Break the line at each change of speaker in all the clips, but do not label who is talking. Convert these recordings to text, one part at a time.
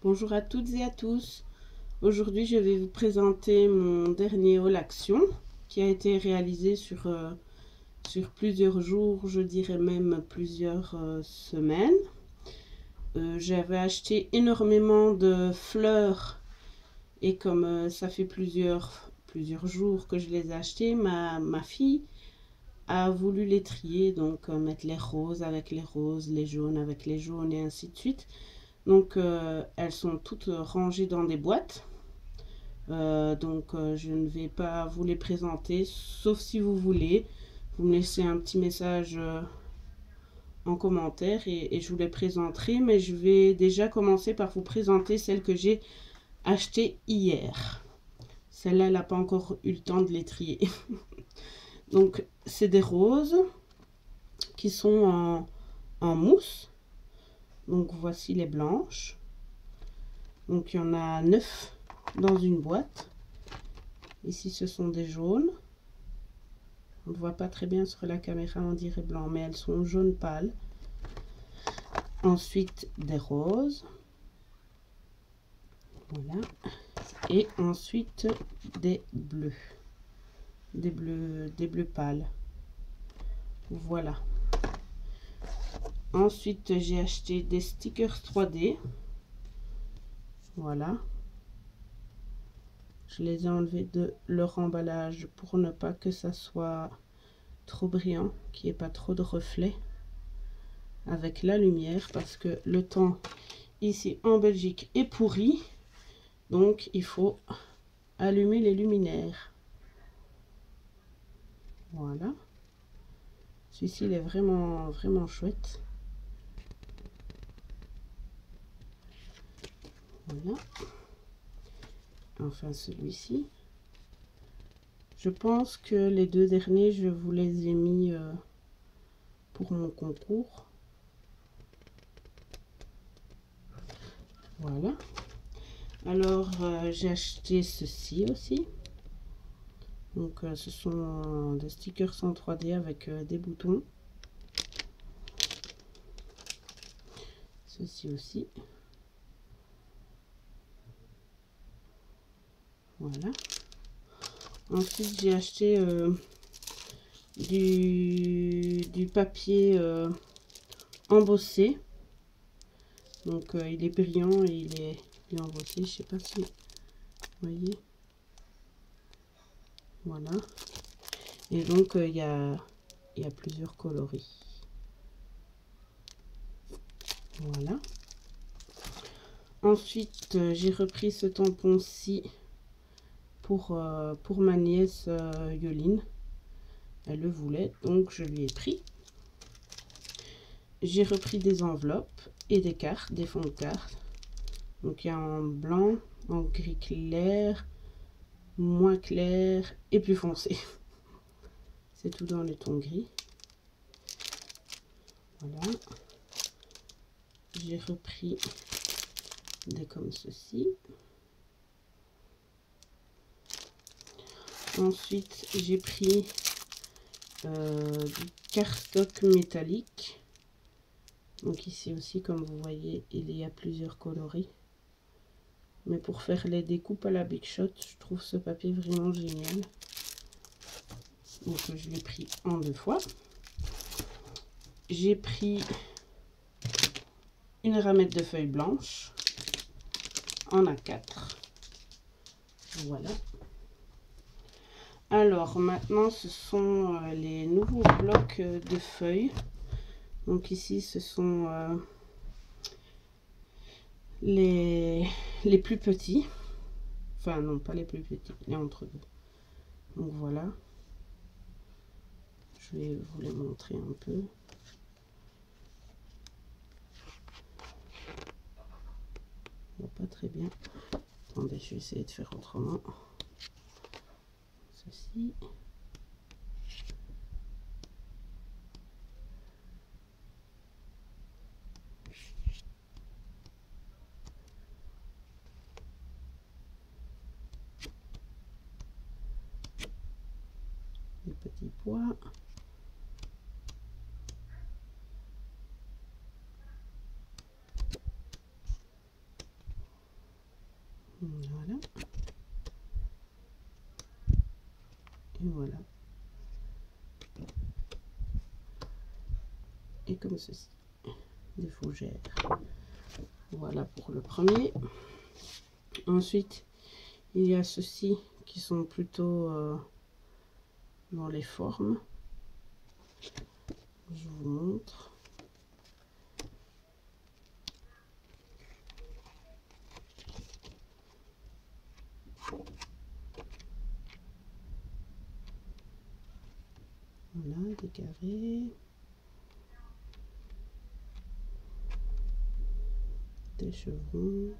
Bonjour à toutes et à tous. Aujourd'hui, je vais vous présenter mon dernier haul action qui a été réalisé sur plusieurs jours, je dirais même plusieurs semaines. J'avais acheté énormément de fleurs et comme ça fait plusieurs jours que je les ai achetées, ma fille a voulu les trier, donc mettre les roses avec les roses, les jaunes avec les jaunes et ainsi de suite. Donc elles sont toutes rangées dans des boîtes. Je ne vais pas vous les présenter, sauf si vous voulez. Vous me laissez un petit message en commentaire et je vous les présenterai. Mais je vais déjà commencer par vous présenter celle que j'ai achetée hier. Celle-là, elle n'a pas encore eu le temps de les trier. Donc, c'est des roses qui sont en mousse. Donc, voici les blanches. Donc, il y en a 9 dans une boîte. Ici, ce sont des jaunes. On ne voit pas très bien sur la caméra, on dirait blanc, mais elles sont jaune pâle. Ensuite, des roses. Voilà. Et ensuite, des bleus. Des bleus pâles. Voilà. Ensuite, j'ai acheté des stickers 3D. Voilà. Je les ai enlevés de leur emballage pour ne pas que ça soit trop brillant, qu'il n'y ait pas trop de reflets avec la lumière, parce que le temps ici en Belgique est pourri, donc il faut allumer les luminaires. Voilà. Celui-ci, il est vraiment chouette. Voilà. Enfin, celui-ci. Je pense que les deux derniers, je vous les ai mis pour mon concours. Voilà. Alors, j'ai acheté ceci aussi. Donc, ce sont des stickers en 3D avec des boutons. Ceci aussi. Voilà. Ensuite, j'ai acheté du papier embossé. Donc, il est brillant et il est embossé. Je sais pas si vous voyez. Voilà. Et donc, il y a plusieurs coloris. Voilà. Ensuite, j'ai repris ce tampon-ci pour ma nièce Yoline. Elle le voulait, donc je lui ai pris. J'ai repris des enveloppes et des cartes, des fonds de cartes. Donc il y a en blanc, en gris clair, moins clair et plus foncé. C'est tout dans le ton gris. Voilà. J'ai repris des comme ceci. Ensuite, j'ai pris du cardstock métallique. Donc ici aussi, comme vous voyez, il y a plusieurs coloris. Mais pour faire les découpes à la Big Shot, je trouve ce papier vraiment génial. Donc je l'ai pris en 2 fois. J'ai pris une ramette de feuilles blanches en A4. Voilà. Alors maintenant, ce sont les nouveaux blocs de feuilles. Donc ici, ce sont les plus petits. Enfin non, pas les plus petits, les entre deux. Donc voilà. Je vais vous les montrer un peu. On voit pas très bien. Attendez, je vais essayer de faire autrement. Ceci. Les petits pois. Voilà. Et voilà. Et comme ceci, des fougères. Voilà pour le premier. Ensuite, il y a ceux-ci qui sont plutôt dans les formes. Je vous montre. Voilà, des carrés. Des chevrons.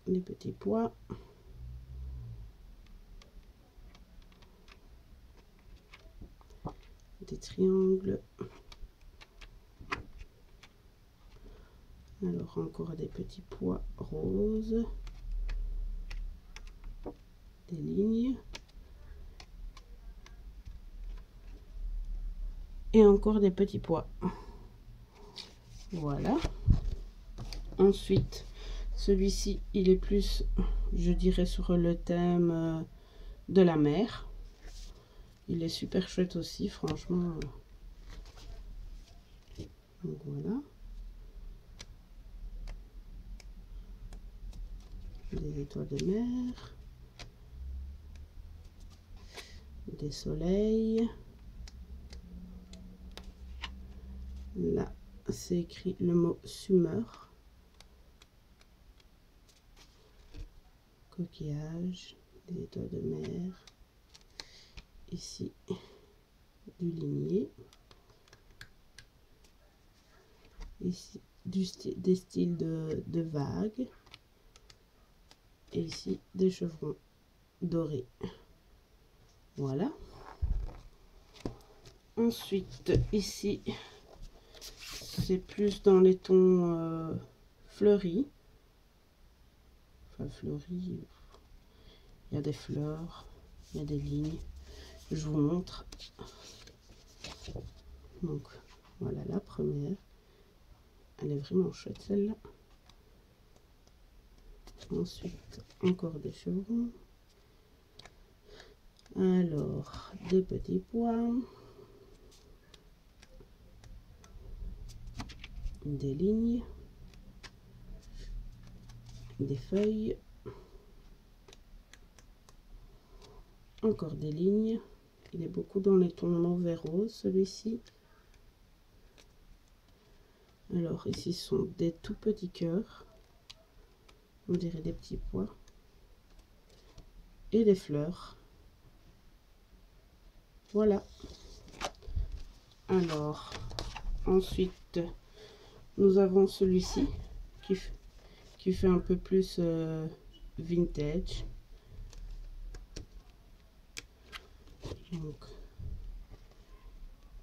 Des petits pois. Des triangles. Alors encore des petits pois roses. Des lignes. Et encore des petits pois. Voilà. Ensuite, celui-ci, il est plus, je dirais, sur le thème de la mer. Il est super chouette aussi, franchement. Donc voilà. Des étoiles de mer. Des soleils. Là, c'est écrit le mot summer. Coquillage, des étoiles de mer. Ici, du ligné. Ici, des styles de vagues. Et ici, des chevrons dorés. Voilà. Ensuite, ici, c'est plus dans les tons fleuris. Enfin, fleuris, il y a des fleurs, il y a des lignes. Je vous montre. Donc, voilà la première. Elle est vraiment chouette, celle-là. Ensuite, encore des chevrons. Alors, des petits pois. Des lignes. Des feuilles. Encore des lignes. Il est beaucoup dans les tons mauve et rose, celui-ci. Alors, ici, ce sont des tout petits cœurs. On dirait des petits pois. Et des fleurs. Voilà. Alors, ensuite, nous avons celui-ci qui fait un peu plus vintage. Donc,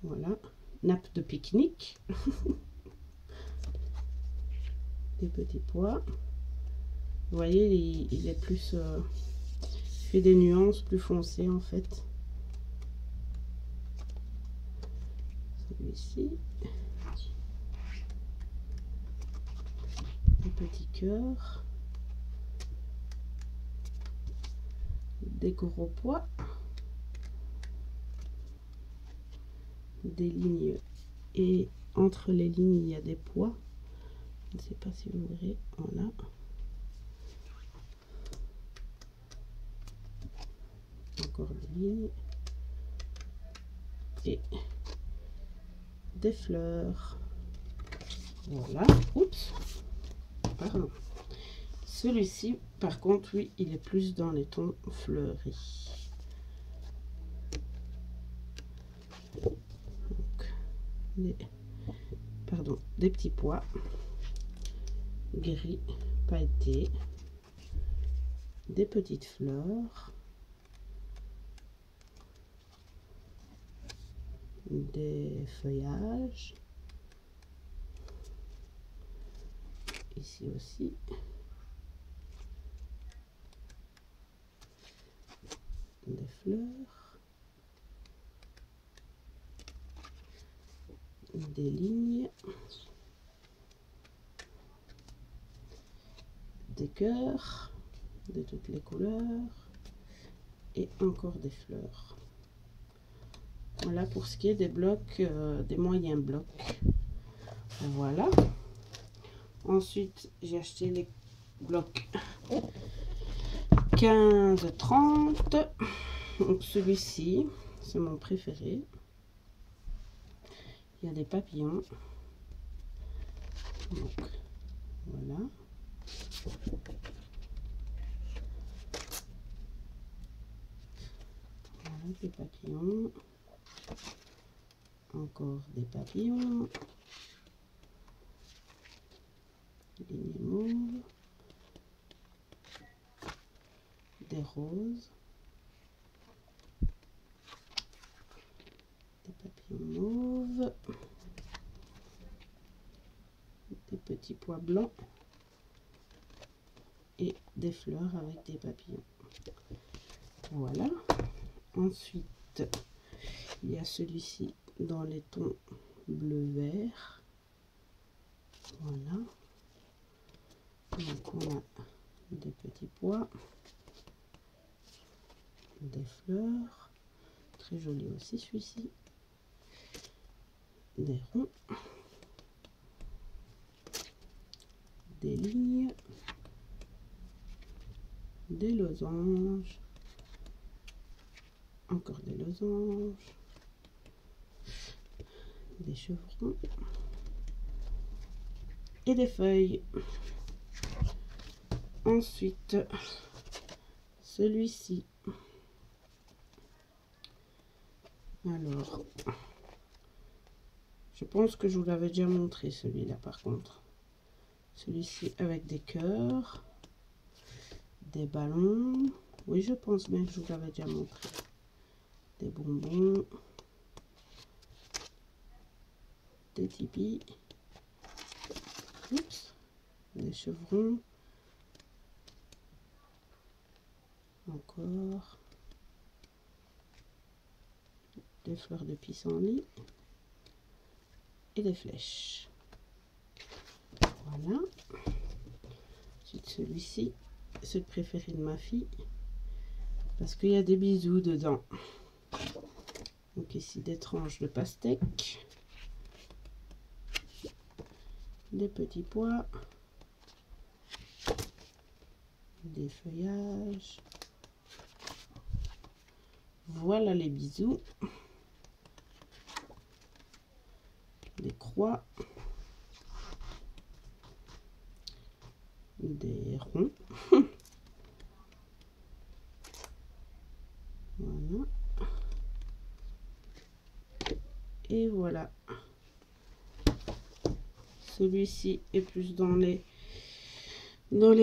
voilà. Nappe de pique-nique. Des petits pois. Vous voyez, il est plus... il fait des nuances plus foncées en fait. Celui-ci. Des petits cœurs. Des gros pois. Des lignes. Et entre les lignes, il y a des pois. Je ne sais pas si vous verrez. Voilà. Encore des lignes. Et des fleurs. Voilà. Oups. Pardon. Celui-ci, par contre, lui, il est plus dans les tons fleuris. Donc, des petits pois gris pailletés, des petites fleurs, des feuillages, ici aussi, des fleurs, des lignes, des cœurs de toutes les couleurs et encore des fleurs. Voilà pour ce qui est des blocs, des moyens blocs. Voilà. Ensuite, j'ai acheté les blocs 15-30. Donc celui-ci, c'est mon préféré. Il y a des papillons. Donc, voilà. Voilà des papillons. Encore des papillons. Ligne mauve. Des roses. Des papillons mauves. Des petits pois blancs. Et des fleurs avec des papillons. Voilà. Ensuite, il y a celui-ci dans les tons bleu-vert. Voilà. Donc on a des petits pois, des fleurs, très joli aussi celui-ci, des ronds, des lignes, des losanges, encore des losanges, des chevrons et des feuilles. Ensuite, celui-ci. Alors, je pense que je vous l'avais déjà montré celui-là par contre. Celui-ci avec des cœurs, des ballons. Oui, je pense bien que je vous l'avais déjà montré. Des bonbons, des tipis, oups, des chevrons, encore des fleurs de pissenlit et des flèches. Voilà. Ensuite, celui-ci, c'est le préféré de ma fille parce qu'il y a des bisous dedans. Donc ici des tranches de pastèque, des petits pois, des feuillages. Voilà les bisous, des croix, des ronds. Voilà. Et voilà. Celui-ci est plus dans les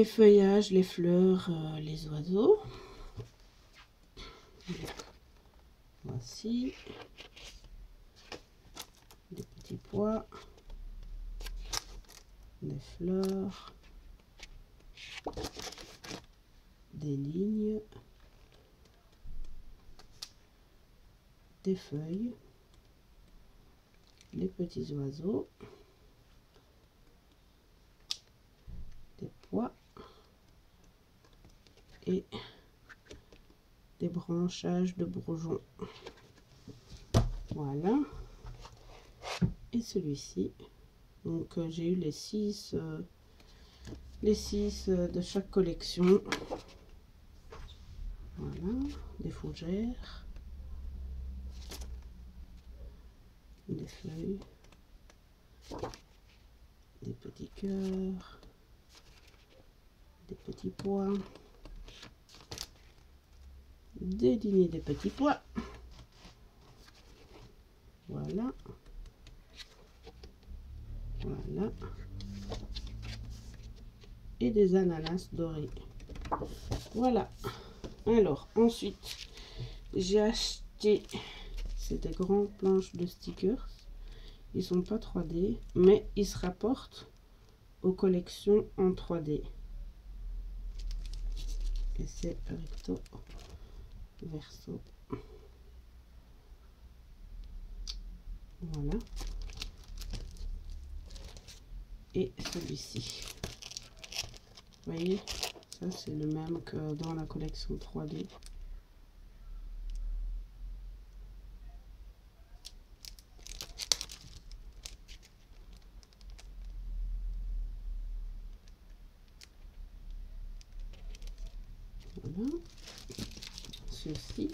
feuillages, les fleurs, les oiseaux. Donc, voici des petits pois, des fleurs, des lignes, des feuilles, les petits oiseaux, des pois et des branchages de bourgeons. Voilà. Et celui-ci, donc j'ai eu les 6 de chaque collection. Voilà, des fougères, des feuilles, des petits cœurs, des petits pois, des lignées de petits pois. Voilà. Voilà. Et des ananas dorés. Voilà. Alors, ensuite, j'ai acheté c'est des grandes planches de stickers. Ils sont pas 3D, mais ils se rapportent aux collections en 3D. Et c'est recto verso. Voilà. Et celui-ci. Vous voyez, ça c'est le même que dans la collection 3D. Voilà, ceci.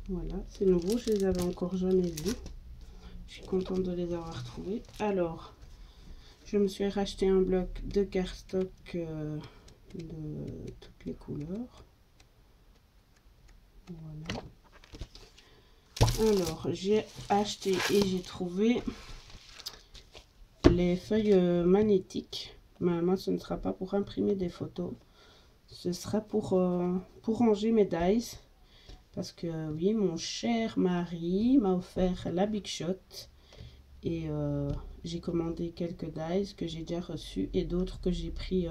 Voilà, c'est nouveau, je les avais encore jamais vus. Je suis contente de les avoir trouvés. Alors, je me suis racheté un bloc de cardstock de toutes les couleurs. Voilà. Alors, j'ai acheté et j'ai trouvé les feuilles magnétiques. Mais moi, ce ne sera pas pour imprimer des photos. Ce sera pour ranger mes dies. Parce que oui, mon cher mari m'a offert la Big Shot. Et j'ai commandé quelques dies que j'ai déjà reçus. Et d'autres que j'ai pris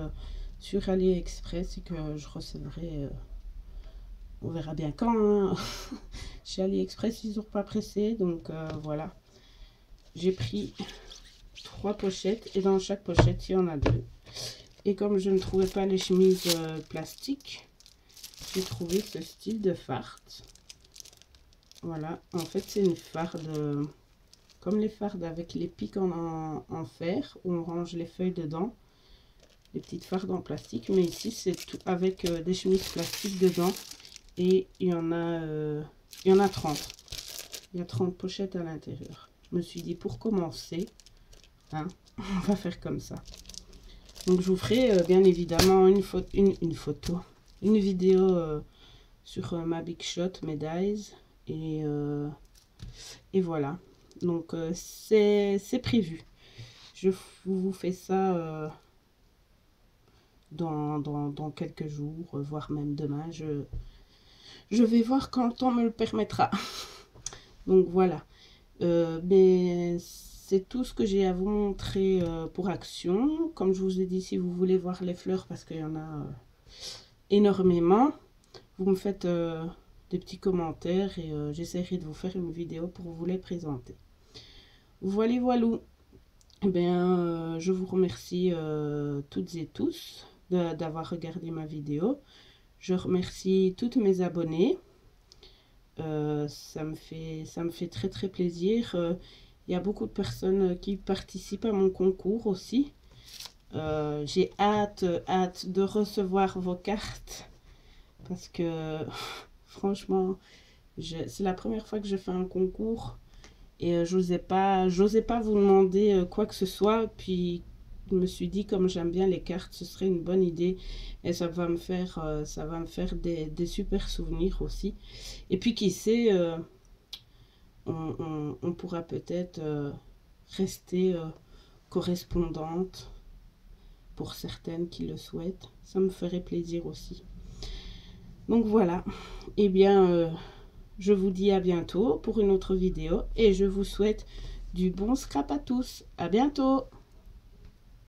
sur AliExpress et que je recevrai... on verra bien quand. Hein. Chez AliExpress, ils n'ont pas pressé. Donc voilà. J'ai pris 3 pochettes. Et dans chaque pochette, il y en a 2. Et comme je ne trouvais pas les chemises plastiques, j'ai trouvé ce style de farde. Voilà. En fait, c'est une farde comme les fardes avec les pics en fer. Où on range les feuilles dedans. Les petites fardes en plastique. Mais ici, c'est tout avec des chemises plastiques dedans. Et il y en a 30. Il y a 30 pochettes à l'intérieur. Je me suis dit, pour commencer, hein, on va faire comme ça. Donc, je vous ferai bien évidemment une vidéo sur ma Big Shot, mes dies. Et voilà. Donc, c'est prévu. Je vous fais ça dans quelques jours, voire même demain. Je vais voir quand le temps me le permettra. Donc voilà. Mais c'est tout ce que j'ai à vous montrer pour Action. Comme je vous ai dit, si vous voulez voir les fleurs, parce qu'il y en a énormément, vous me faites des petits commentaires et j'essaierai de vous faire une vidéo pour vous les présenter. Voilà, voilà. Eh bien, je vous remercie toutes et tous d'avoir regardé ma vidéo. Je remercie toutes mes abonnés. Ça me fait très très plaisir. Il y a beaucoup de personnes qui participent à mon concours aussi. J'ai hâte de recevoir vos cartes. Parce que franchement, c'est la première fois que je fais un concours. Et j'osais pas vous demander quoi que ce soit. Puis je me suis dit, comme j'aime bien les cartes, ce serait une bonne idée. Et ça va me faire des super souvenirs aussi. Et puis qui sait, on pourra peut-être rester correspondante pour certaines qui le souhaitent. Ça me ferait plaisir aussi. Donc voilà. Eh bien... je vous dis à bientôt pour une autre vidéo et je vous souhaite du bon scrap à tous. À bientôt!